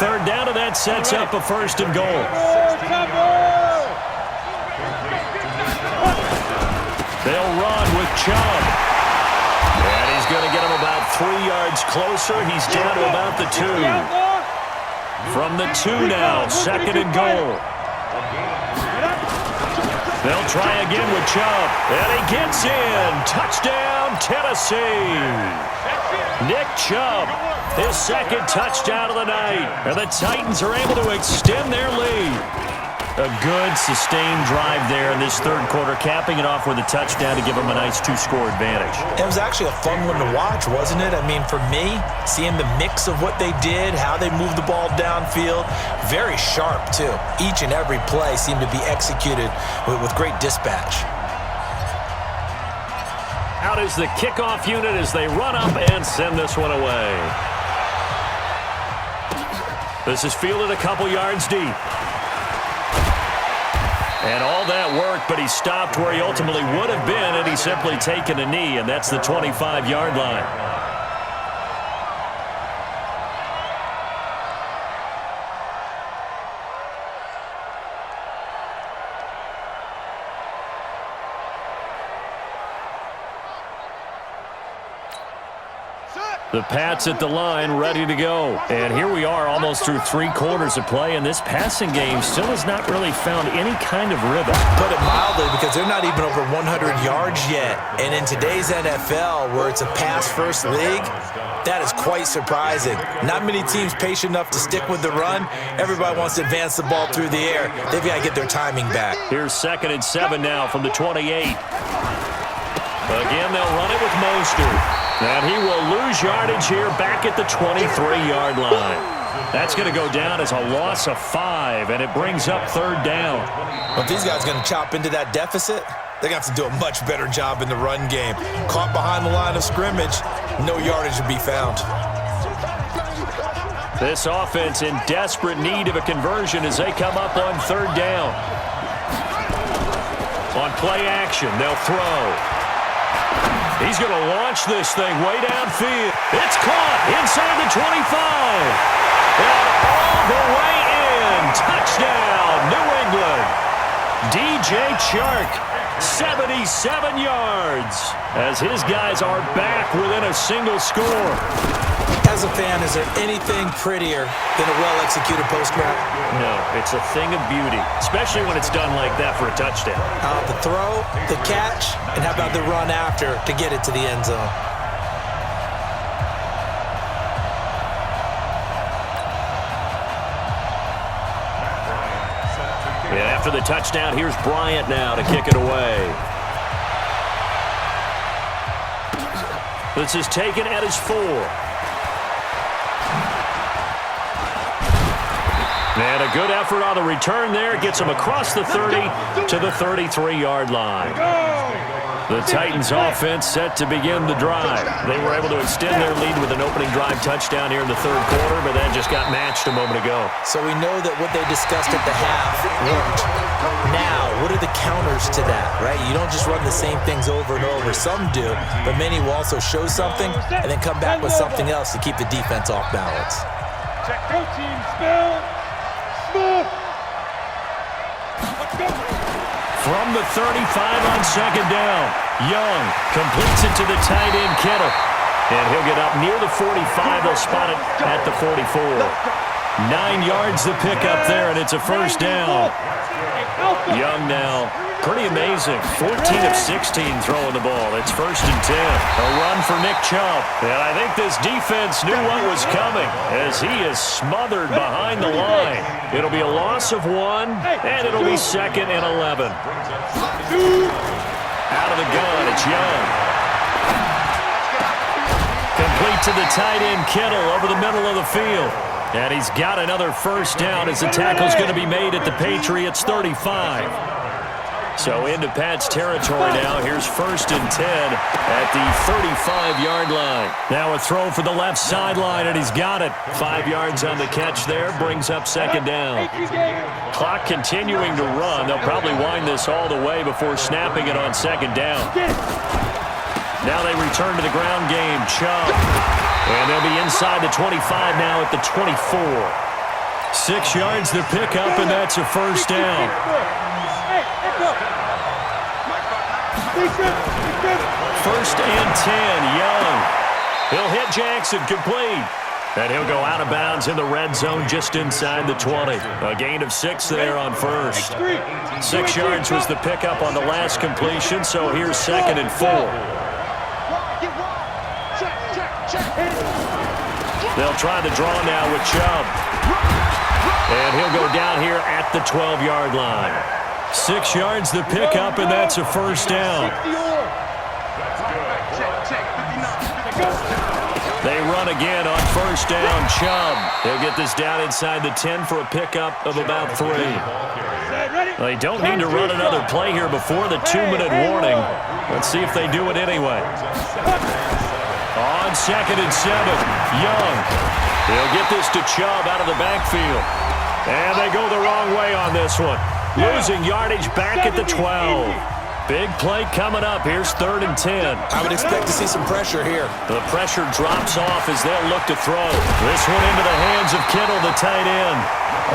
third down, and that sets up a first and goal. They'll run with Chubb. And he's going to get him about 3 yards closer. He's down to about the 2. From the 2 now, second and goal. They'll try again with Chubb. And he gets in. Touchdown, Tennessee. Nick Chubb, his second touchdown of the night. And the Titans are able to extend their lead. A good, sustained drive there in this third quarter, capping it off with a touchdown to give them a nice 2-score advantage. It was actually a fun one to watch, wasn't it? I mean, for me, seeing the mix of what they did, how they moved the ball downfield, very sharp, too. Each and every play seemed to be executed with great dispatch. Out is the kickoff unit as they run up and send this one away. This is fielded a couple yards deep. And all that work, but he stopped where he ultimately would have been, and he's simply taken a knee, and that's the 25-yard line. The Pats at the line, ready to go. And here we are almost through 3 quarters of play, and this passing game still has not really found any kind of rhythm. Put it mildly, because they're not even over 100 yards yet. And in today's NFL, where it's a pass-first league, that is quite surprising. Not many teams patient enough to stick with the run. Everybody wants to advance the ball through the air. They've got to get their timing back. Here's 2nd and 7 now from the 28. Again, they'll run it with Mostert. And he will lose yardage here back at the 23-yard line. That's going to go down as a loss of 5, and it brings up 3rd down. Well, if these guys are going to chop into that deficit, they're going to have to do a much better job in the run game. Caught behind the line of scrimmage, no yardage to be found. This offense in desperate need of a conversion as they come up on 3rd down. On play action, they'll throw. He's going to launch this thing way downfield. It's caught inside the 25. And all the way in. Touchdown, New England. DJ Chark, 77 yards. As his guys are back within a single score. As a fan, is there anything prettier than a well-executed post-route? No, it's a thing of beauty, especially when it's done like that for a touchdown. The throw, the catch, and how about the run after to get it to the end zone? And after the touchdown, here's Bryant now to kick it away. This is taken at his 4. And a good effort on the return there. Gets him across the 30 to the 33-yard line. The Titans offense set to begin the drive. They were able to extend their lead with an opening drive touchdown here in the 3rd quarter, but that just got matched a moment ago. So we know that what they discussed at the half worked. Now, what are the counters to that, right? You don't just run the same things over and over. Some do, but many will also show something and then come back with something else to keep the defense off balance. Check your team, Smith. From the 35 on 2nd down, Young completes it to the tight end, Kittle. And he'll get up near the 45. They'll spot it at the 44. 9 yards to pick up there, and it's a first down. Young now, pretty amazing. 14 of 16 throwing the ball. It's 1st and 10. A run for Nick Chubb. And I think this defense knew what was coming as he is smothered behind the line. It'll be a loss of 1, and it'll be 2nd and 11. Out of the gun, it's Young. Complete to the tight end, Kittle, over the middle of the field. And he's got another first down as the tackle's going to be made at the Patriots' 35. So into Pat's territory now. Here's 1st and 10 at the 35-yard line. Now a throw for the left sideline, and he's got it. 5 yards on the catch there. Brings up 2nd down. Clock continuing to run. They'll probably wind this all the way before snapping it on 2nd down. Now they return to the ground game. Chubb. And they'll be inside the 25 now at the 24. 6 yards the pickup, and that's a first down. First and 10, Young. He'll hit Jackson, complete. And he'll go out of bounds in the red zone just inside the 20. A gain of 6 there on first. 6 yards was the pickup on the last completion, so here's 2nd and 4. They'll try the draw now with Chubb. And he'll go down here at the 12-yard line. 6 yards the pickup, and that's a first down. They run again on first down. Chubb. They'll get this down inside the 10 for a pickup of about 3. They don't need to run another play here before the 2-minute warning. Let's see if they do it anyway. On 2nd and 7, Young. He'll get this to Chubb out of the backfield. And they go the wrong way on this one. Losing yardage back at the 12. Big play coming up. Here's 3rd and 10. I would expect to see some pressure here. The pressure drops off as they'll look to throw. This one into the hands of Kittle, the tight end.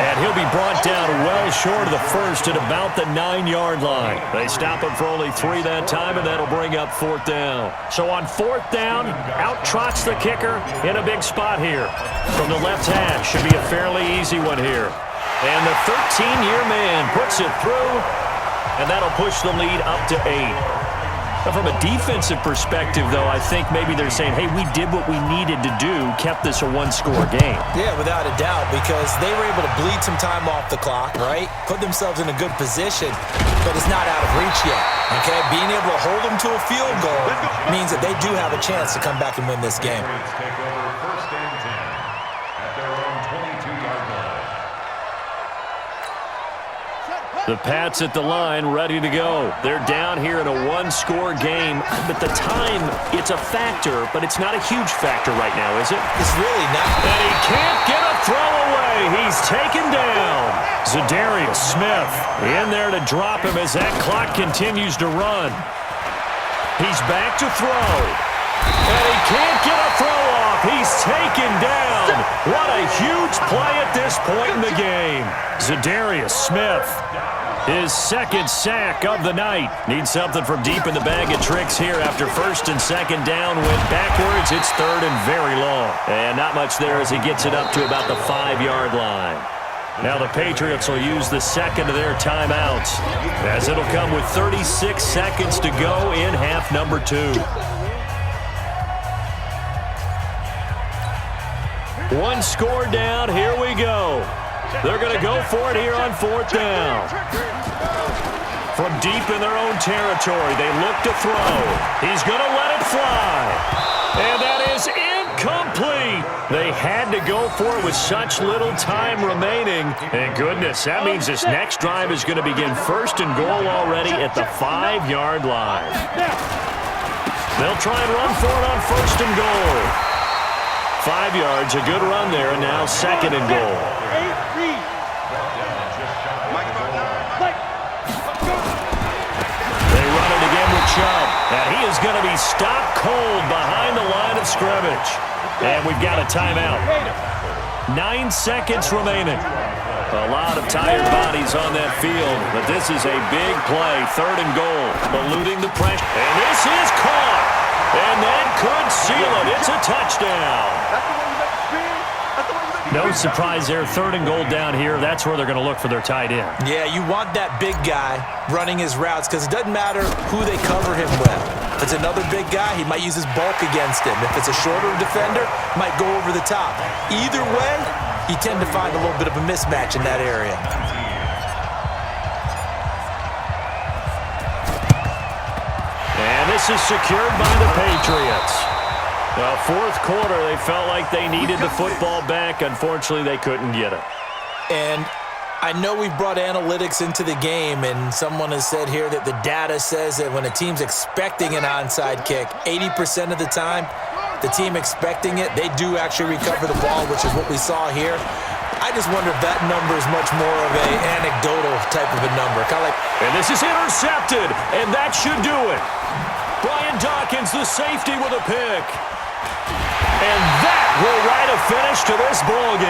And he'll be brought down well short of the first at about the 9-yard line. They stop him for only 3 that time, and that'll bring up 4th down. So on 4th down, out trots the kicker in a big spot here. From the left hash, should be a fairly easy one here. And the 13-year man puts it through, and that'll push the lead up to 8. Now, from a defensive perspective, though, I think maybe they're saying, hey, we did what we needed to do, kept this a 1-score game. Yeah, without a doubt, because they were able to bleed some time off the clock, right? Put themselves in a good position, but it's not out of reach yet, okay? Being able to hold them to a field goal means that they do have a chance to come back and win this game. The Pats at the line, ready to go. They're down here in a 1-score game. But the time, it's a factor, but it's not a huge factor right now, is it? It's really not. And he can't get a throw away. He's taken down. Zadarius Smith in there to drop him as that clock continues to run. He's back to throw. And he can't get a throw off. He's taken down. What a huge play at this point in the game. Zadarius Smith. His 2nd sack of the night. Needs something from deep in the bag of tricks here after 1st and 2nd down. Went backwards. It's 3rd and very long. And not much there as he gets it up to about the 5-yard line. Now the Patriots will use the 2nd of their timeouts, as it'll come with 36 seconds to go in half number 2. 1 score down. Here we go. They're going to go for it here on 4th down. From deep in their own territory, they look to throw. He's going to let it fly. And that is incomplete. They had to go for it with such little time remaining. And goodness, that means this next drive is going to begin 1st and goal already at the 5-yard line. They'll try and run for it on 1st and goal. 5 yards, a good run there, and now 2nd and goal. They run it again with Chubb, and he is going to be stopped cold behind the line of scrimmage. And we've got a timeout. 9 seconds remaining. A lot of tired bodies on that field, but this is a big play. 3rd and goal, eluding the pressure. And this is caught. And that could seal it. It's a touchdown. No surprise there. 3rd and goal down here. That's where they're going to look for their tight end. Yeah, you want that big guy running his routes because it doesn't matter who they cover him with. If it's another big guy, he might use his bulk against him. If it's a shorter defender, might go over the top. Either way, you tend to find a little bit of a mismatch in that area. And this is secured by the Patriots. Well, 4th quarter, they felt like they needed the football back. Unfortunately, they couldn't get it. And I know we've brought analytics into the game, and someone has said here that the data says that when a team's expecting an onside kick, 80% of the time, the team expecting it, they do actually recover the ball, which is what we saw here. I just wonder if that number is much more of an anecdotal type of a number. Kind of like, and this is intercepted, and that should do it. Brian Dawkins, the safety, with a pick. And that will write a finish to this ballgame.